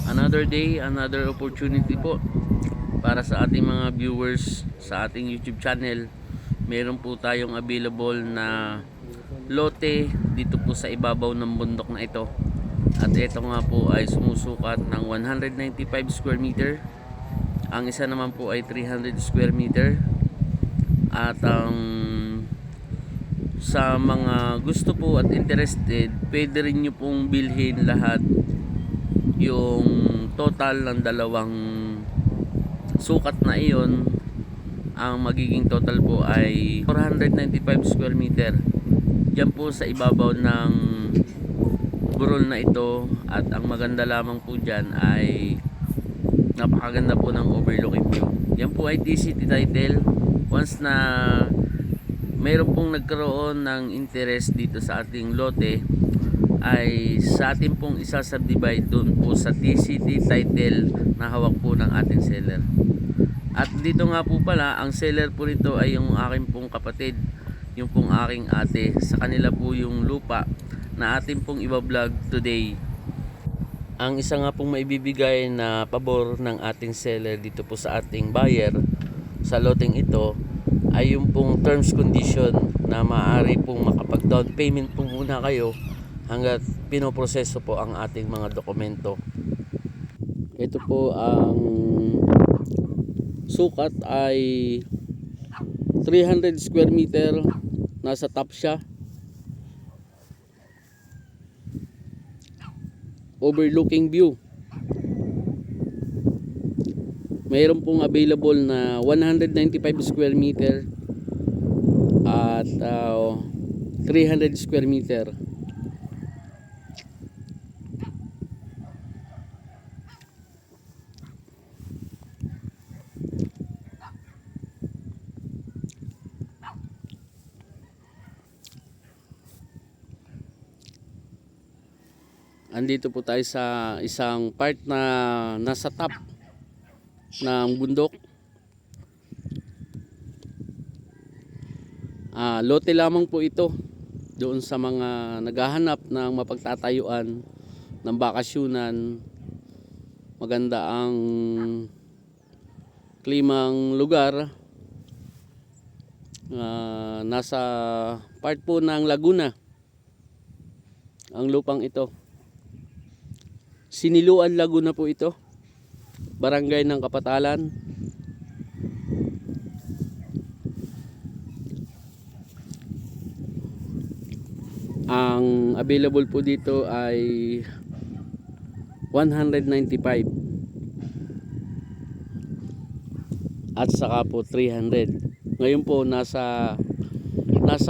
Another day, another opportunity po para sa ating mga viewers sa ating YouTube channel. Meron po tayong available na lote dito po sa ibabaw ng bundok na ito. At ito nga po ay sumusukat ng 195 square meter. Ang isa naman po ay 300 square meter. At sa mga gusto po at interested, pwede rin nyo pong bilhin lahat yung total ng dalawang sukat na iyon. Ang magiging total po ay 495 square meter. Diyan po sa ibabaw ng burol na ito. At ang maganda lamang po dyan ay napakaganda po ng overlooking view. Yan po ay TCT title. Once na mayroon pong nagkaroon ng interest dito sa ating lote, ay sa atin pong isa-subdivide doon po sa TCT title na hawak po ng ating seller. At dito nga po pala, ang seller po nito ay yung aking pong kapatid, yung pong aking ate. Sa kanila po yung lupa na atin pong iba-vlog today. Ang isa nga pong maibibigay na pabor ng ating seller dito po sa ating buyer sa loteng ito ay yung pong terms condition na maaari pong makapag down payment po muna kayo hanggat pinoproseso po ang ating mga dokumento. Ito po ang sukat ay 300 square meter, nasa top siya, overlooking view. Mayroon pong available na 195 square meter at 300 square meter. Andito po tayo sa isang part na nasa top ng bundok. Lote lamang po ito doon sa mga naghahanap ng mapagtatayuan ng bakasyunan. Maganda ang klimang lugar. Nasa part po ng Laguna ang lupang ito. Siniluan Laguna po ito, barangay ng Kapatalan. Ang available po dito ay 195 at saka po 300. Ngayon po nasa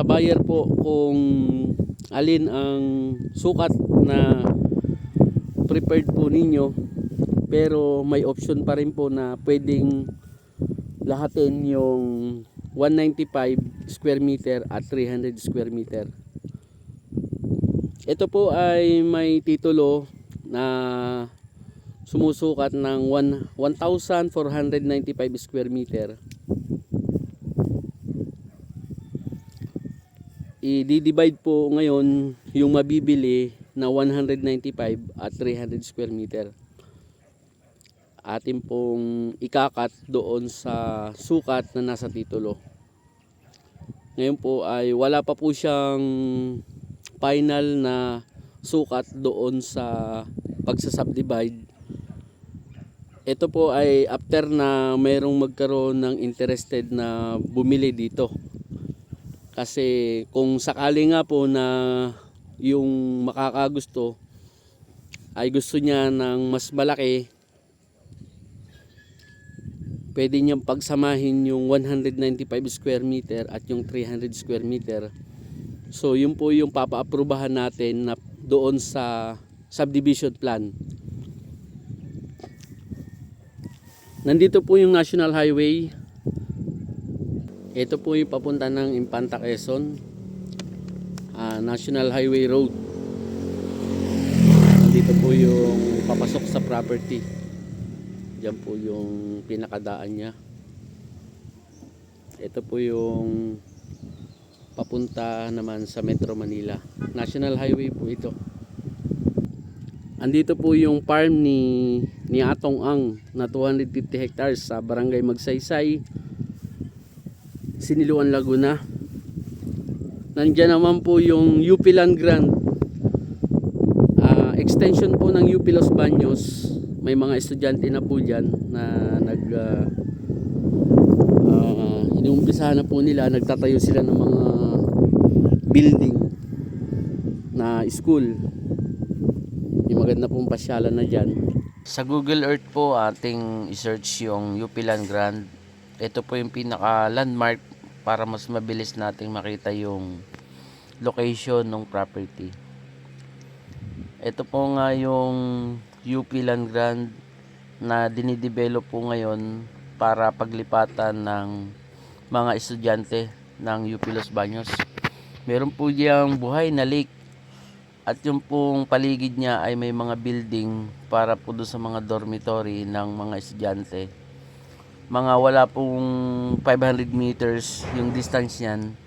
buyer po kung alin ang sukat na prepared po ninyo, pero may option pa rin po na pwedeng lahatin yung 195 square meter at 300 square meter. Ito po ay may titulo na sumusukat ng 1,495 square meter. I-divide po ngayon yung mabibili na 195 at 300 square meter. Atin pong ikakat doon sa sukat na nasa titulo. Ngayon po ay wala pa po siyang final na sukat doon sa pagsasubdivide. Ito po ay after na mayroong magkaroon ng interested na bumili dito. Kasi kung sakali nga po na yung makakagusto ay gusto niya ng mas malaki, pwede niyang pagsamahin yung 195 square meter at yung 300 square meter. So yun po yung papa-aprobahan natin na doon sa subdivision plan. Nandito po yung National Highway. Ito po yung papunta ng Infanta Quezon, National Highway Road. Nandito po yung papasok sa property. Diyan po yung pinakadaan niya. Ito po yung papunta naman sa Metro Manila. National Highway po ito. Andito po yung farm ni Atong Ang na 250 hectares sa Barangay Magsaysay, Siniluan, Laguna. Nandiyan naman po yung UP Land Grant, extension po ng UP Los Baños. May mga estudyante na po dyan na inuumpisahan na po nila, nagtatayo sila ng mga building na school. Yung maganda pong pasyalan na dyan. Sa Google Earth po ating i-search yung UP Land Grant. Ito po yung pinaka landmark para mas mabilis nating makita yung location ng property. Ito po nga yung UP Land Grant na dinidevelop po ngayon para paglipatan ng mga estudyante ng UP Los Baños. Meron po diyang buhay na lake. At yung pong paligid niya ay may mga building para po doon sa mga dormitory ng mga estudyante. Mga wala pong 500 meters yung distance niyan.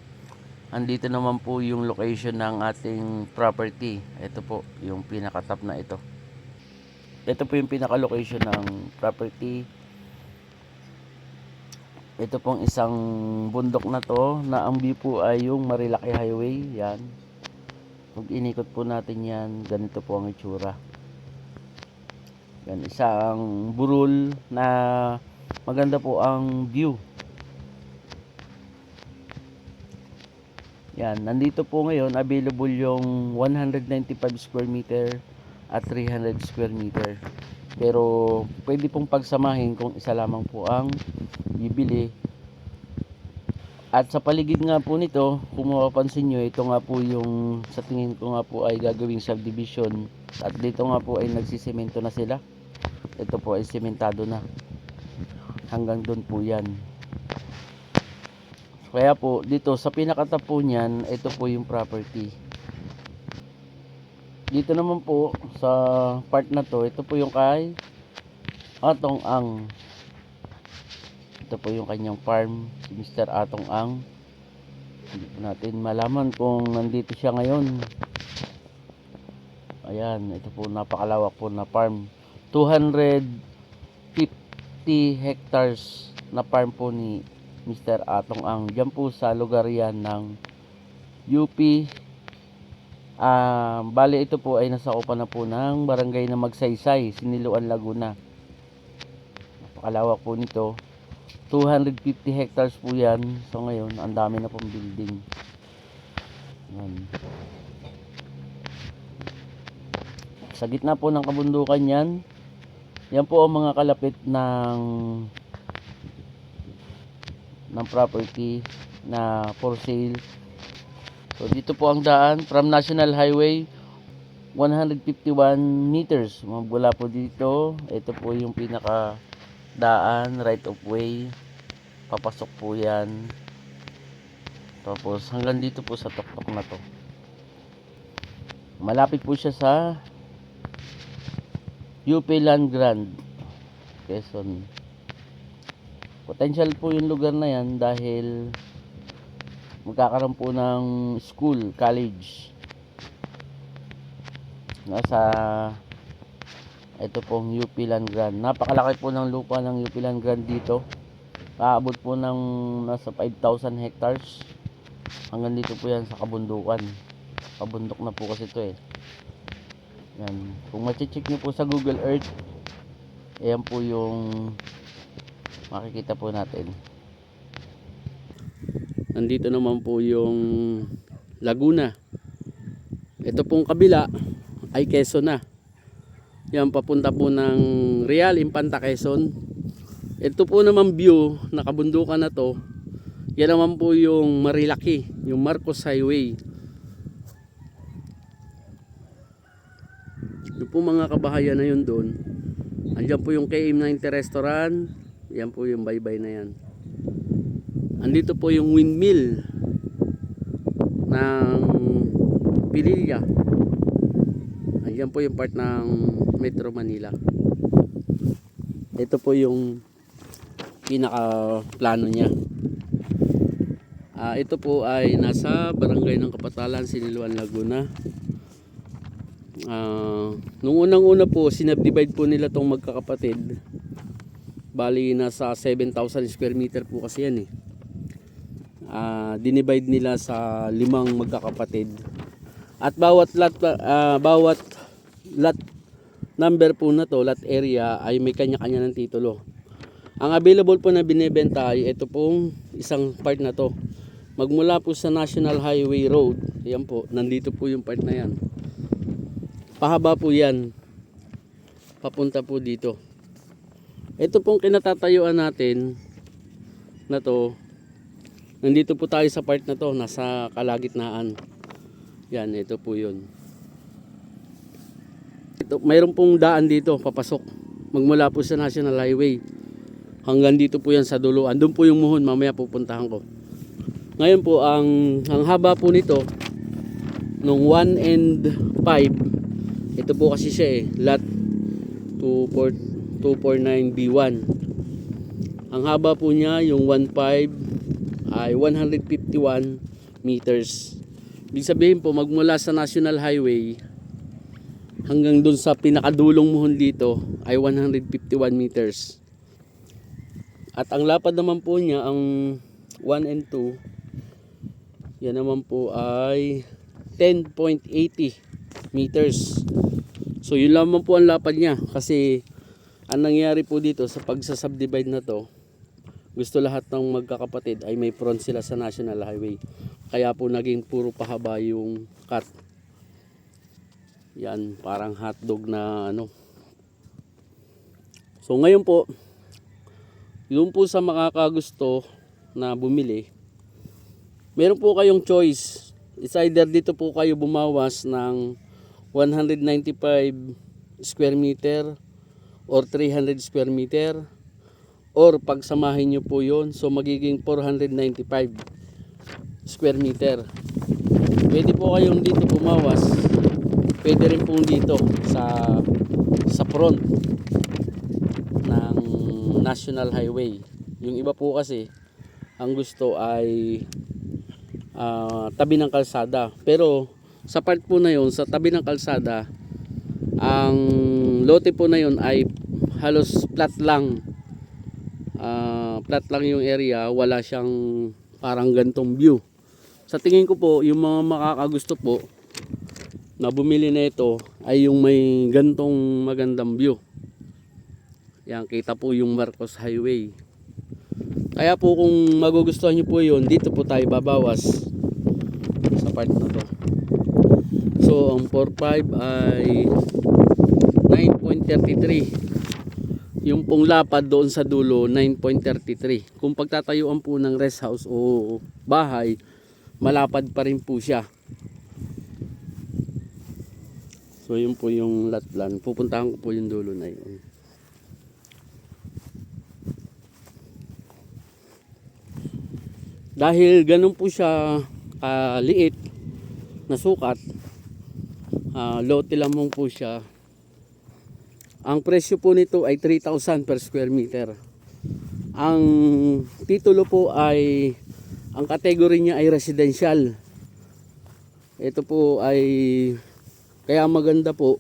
Andito naman po yung location ng ating property. Ito po yung pinaka-top na ito. Ito po yung pinaka-location ng property. Ito pong isang bundok na to na ang view po ay yung Marilaki Highway. Yan. Pag inikot po natin yan, ganito po ang itsura. Yan, isang burol na maganda po ang view. Yan, nandito po ngayon available yung 195 square meter at 300 square meter. Pero pwede pong pagsamahin kung isa lamang po ang bibili. At sa paligid nga po nito, kung mapapansin nyo, ito nga po yung sa tingin ko nga po ay gagawing subdivision. At dito nga po ay nagsisemento na sila. Ito po ay sementado na. Hanggang doon po yan. Kaya po dito sa pinakatap po niyan, ito po yung property. Dito naman po sa part na to, ito po yung kay Atong Ang. Ito po yung kanyang farm, si Mr. Atong Ang. Hindi po natin malaman kung nandito siya ngayon. Ayan, ito po napakalawak po na farm. 250 hectares na farm po ni Mr. Atong Ang. Diyan po sa lugar yan ng UP. Bali ito po ay nasakupan na po ng barangay na Magsaysay, Siniluan, Laguna. Napakalawak po nito. 250 hectares po yan. So ngayon, ang dami na pong building. Yan. Sa gitna po ng kabundukan yan, yan po ang mga kalapit ng property na for sale. So dito po ang daan from National Highway 151 meters. Mula po dito, ito po yung pinaka daan, right of way. Papasok po yan. Tapos hanggang dito po sa tuktok na to. Malapit po siya sa UP Land Grant, Quezon. Potential po yung lugar na yan dahil magkakaroon po ng school, college. Nasa ito pong UP Land Grant. Napakalaki po ng lupa ng UP Land Grant dito. Aabot po ng nasa 5,000 hectares. Hanggang dito po yan sa kabundukan. Kabundok na po kasi ito eh. Yan. Kung mache-check nyo po sa Google Earth, ayan po yung makikita po natin. Nandito naman po yung Laguna. Ito pong kabila ay Quezon na. Yan, papunta po ng Real, Infanta, Quezon. Ito po naman view, nakabundukan na to. Yan naman po yung Marilaki, yung Marcos Highway. Yung po mga kabahayan na yun doon. Andiyan po yung KM90 restaurant. Yan po yung bye-bye na yan. Andito po yung windmill ng Pililla. Andiyan po yung part ng Metro Manila. Ito po yung pinaka plano niya. Ito po ay nasa Barangay ng Kapatalan, Siniluan, Laguna. Nung unang-una po, sinubdivide po nila tong magkakapatid. Bali, nasa 7,000 square meter po kasi yan eh. Dinivide nila sa 5 magkakapatid. At bawat lot number po na to, lot area, ay may kanya-kanya ng titulo. Ang available po na binibenta ay ito pong isang part na to. Magmula po sa National Highway Road, ayan po, nandito po yung part na yan. Pahaba po yan, papunta po dito. Ito pong kinatatayuan natin na to, nandito po tayo sa part na to, nasa kalagitnaan. Yan, ito po yun. Mayroon pong daan dito, papasok. Magmula po sa National Highway. Hanggang dito po yan sa dulo. Andun po yung muhon, mamaya pupuntahan ko. Ngayon po, ang haba po nito, nung 1 and 5, ito po kasi siya eh, lot 249B1. Ang haba po niya, yung 1.5 ay 151 meters. Ibig sabihin po, magmula sa National Highway hanggang dun sa pinakadulong muhon dito ay 151 meters. At ang lapad naman po niya, ang 1 and 2, yan naman po ay 10.80 meters. So yun lamang po ang lapad niya, kasi ang nangyari po dito sa pagsasubdivide na to, gusto lahat ng magkakapatid ay may front sila sa National Highway. Kaya po naging puro pahaba yung cut. Yan, parang hotdog na ano. So ngayon po, yung po sa makakagusto na bumili, meron po kayong choice. It's either dito po kayo bumawas ng 195 square meter or 300 square meter, or pagsamahin nyo po yon, so magiging 495 square meter. Pwede po kayong dito bumawas, pwede rin po dito sa front ng National Highway. Yung iba po kasi ang gusto ay tabi ng kalsada, pero sa part po na yon, sa tabi ng kalsada, ang lote po na yon ay halos flat lang. Flat lang yung area, wala siyang parang gantong view. Sa tingin ko po, yung mga makakagusto po na bumili na ito ay yung may gantong magandang view. Yan, kita po yung Marcos Highway. Kaya po kung magugustuhan nyo po yun, dito po tayo babawas sa part na to. So ang 4.5 ay 9.33. Yung pong lapad doon sa dulo 9.33. Kung pagtatayuan po ng rest house o bahay, malapad pa rin po siya. So yun po yung lot plan. Pupuntahan ko po yung dulo na yun. Dahil ganun po siya liit na sukat, lote lamang po siya. Ang presyo po nito ay 3,000 per square meter. Ang titulo po ay, ang category niya ay residential. Ito po ay, kaya maganda po,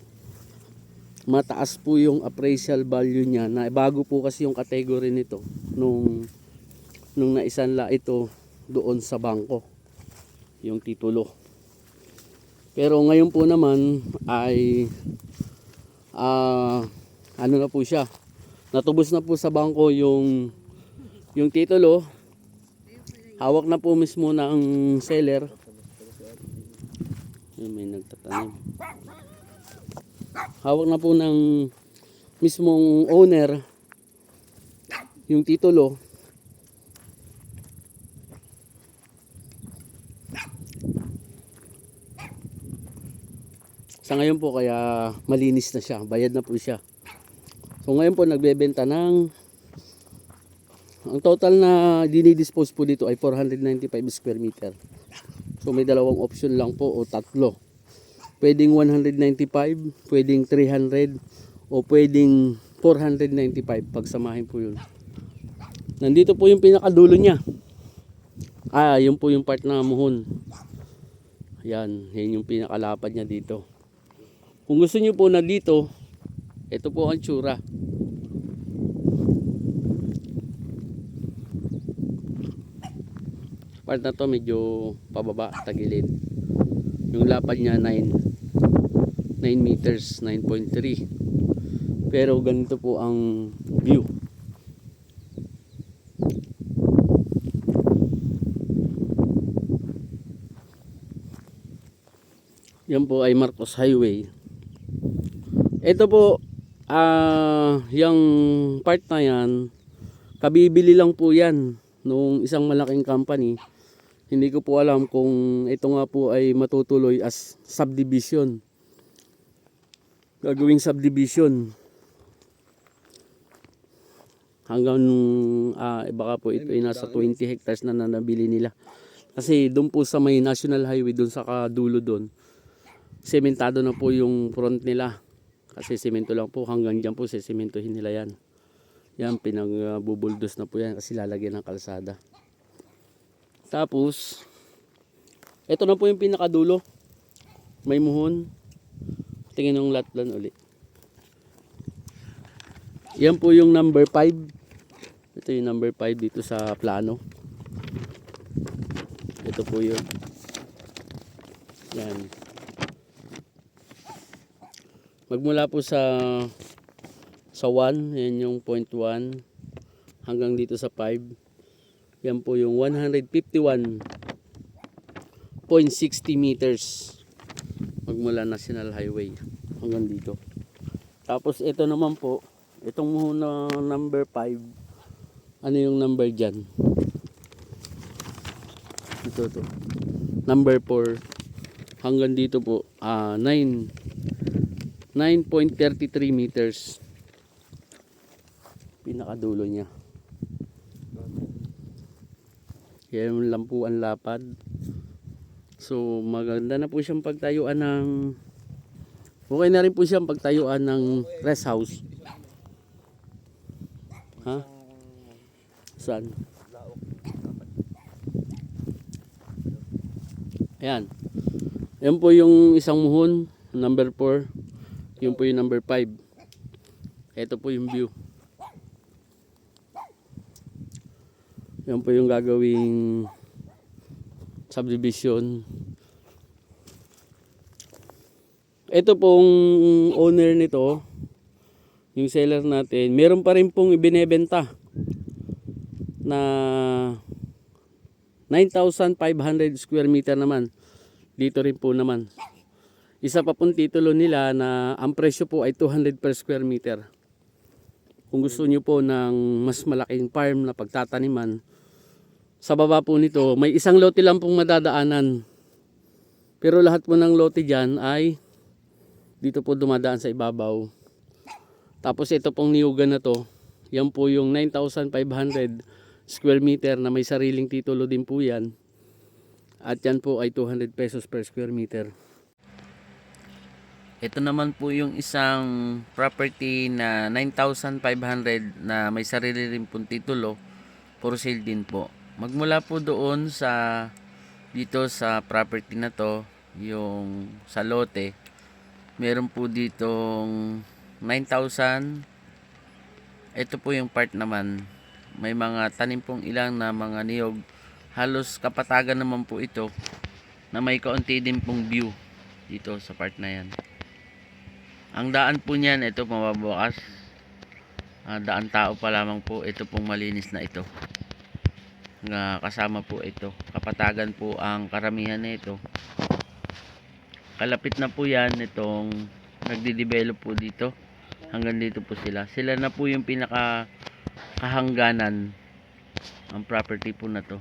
mataas po yung appraisal value niya, na bago po kasi yung category nito nung naisanla ito doon sa bangko, yung titulo. Pero ngayon po naman ay ano na po siya, natubos na po sa bangko yung titulo, hawak na po mismo ng seller. May nagtatanim, hawak na po ng mismong owner yung titulo. Sa ngayon po kaya malinis na siya, bayad na po siya. So ngayon po nagbebenta ng, ang total na dinidispose po dito ay 495 square meter. So may dalawang option lang po o tatlo. Pwedeng 195, pwedeng 300, o pwedeng 495, pagsamahin po yun. Nandito po yung pinakadulo niya. Yun po yung part na muhon. Yan yung pinakalapad niya dito. Kung gusto nyo po na dito, ito po ang tsura. Part na to medyo pababa, tagilid. Yung lapad niya 9 meters, 9.3. Pero ganito po ang view. Yan po ay Marcos Highway. Ito po, yung part na yan, kabibili lang po yan nung isang malaking company. Hindi ko po alam kung ito nga po ay matutuloy as subdivision. Gagawing subdivision. Hanggang baka po ito ay nasa 20 hectares na nabili nila. Kasi doon po sa may National Highway, doon sa kadulo doon, sementado na po yung front nila. Kasi semento lang po, hanggang dyan po sementohin nila yan. Yan, pinagbubuldos na po yan kasi lalagyan ng kalsada. Tapos, ito na po yung pinakadulo. May muhon. Tingin ng latlan ulit. Yan po yung number 5. Ito yung number 5 dito sa plano. Ito po yun. Yan. Magmula po sa 1, yan yung point 1 hanggang dito sa 5. Yan po yung 151.60 meters magmula National Highway hanggang dito. Tapos ito naman po, itong muna number 5. Ano yung number dyan? Ito to. Number 4 hanggang dito po 9.33 meters. Pinakadulo niya. Yan lang po ang lapad. So maganda na po siyang pagtayuan ng, okay na rin po siyang pagtayuan ng rest house. Ha? Saan? Ayan. Yan po yung isang muhon, number 4. Yun po yung number 5. Ito po yung view. Yan po yung gagawing subdivision. Ito pong owner nito, yung seller natin, meron pa rin pong ibinebenta na 9,500 square meter naman. Dito rin po naman. Isa pa pong titulo nila na ang presyo po ay 200 per square meter. Kung gusto nyo po ng mas malaking farm na pagtataniman, sa baba po nito, may isang lote lang pong madadaanan. Pero lahat po ng lote dyan ay dito po dumadaan sa ibabaw. Tapos ito pong niyugan na to, yan po yung 9,500 square meter na may sariling titulo din po yan. At yan po ay 200 pesos per square meter. Ito naman po yung isang property na 9,500 na may sarili rin pong titulo, for sale din po. Magmula po doon sa dito sa property na to, yung sa lote, meron po ditong 9,000. Ito po yung part naman, may mga tanim pong ilang na mga niyog. Halos kapatagan naman po ito na may kaunti din pong view dito sa part na yan. Ang daan po niyan, ito mababakas. Daan tao pa lamang po, ito pong malinis na ito. Kasama po ito. Kapatagan po ang karamihan na ito. Kalapit na po yan itong nagde-develop po dito. Hanggang dito po sila. Sila na po yung pinaka kahangganan ang property po na to.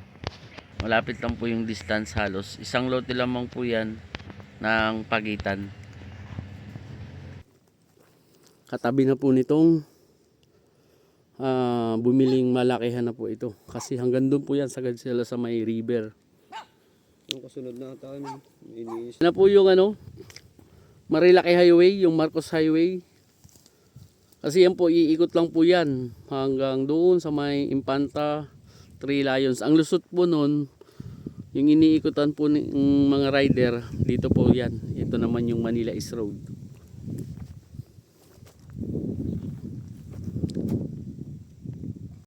Malapit lang po yung distance halos. Isang lote lamang po yan ng pagitan. Katabi na po nitong bumiling malakihan na po ito. Kasi hanggang doon po yan sagad sila sa may river. Yung kasunod na tayo, iniis. Na po yung Marilaki Highway, yung Marcos Highway. Kasi yan po, iikot lang po yan hanggang doon sa may Impanta, Three Lions. Ang lusot po nun, yung iniikutan po ng mga rider, dito po yan. Ito naman yung Manila East Road.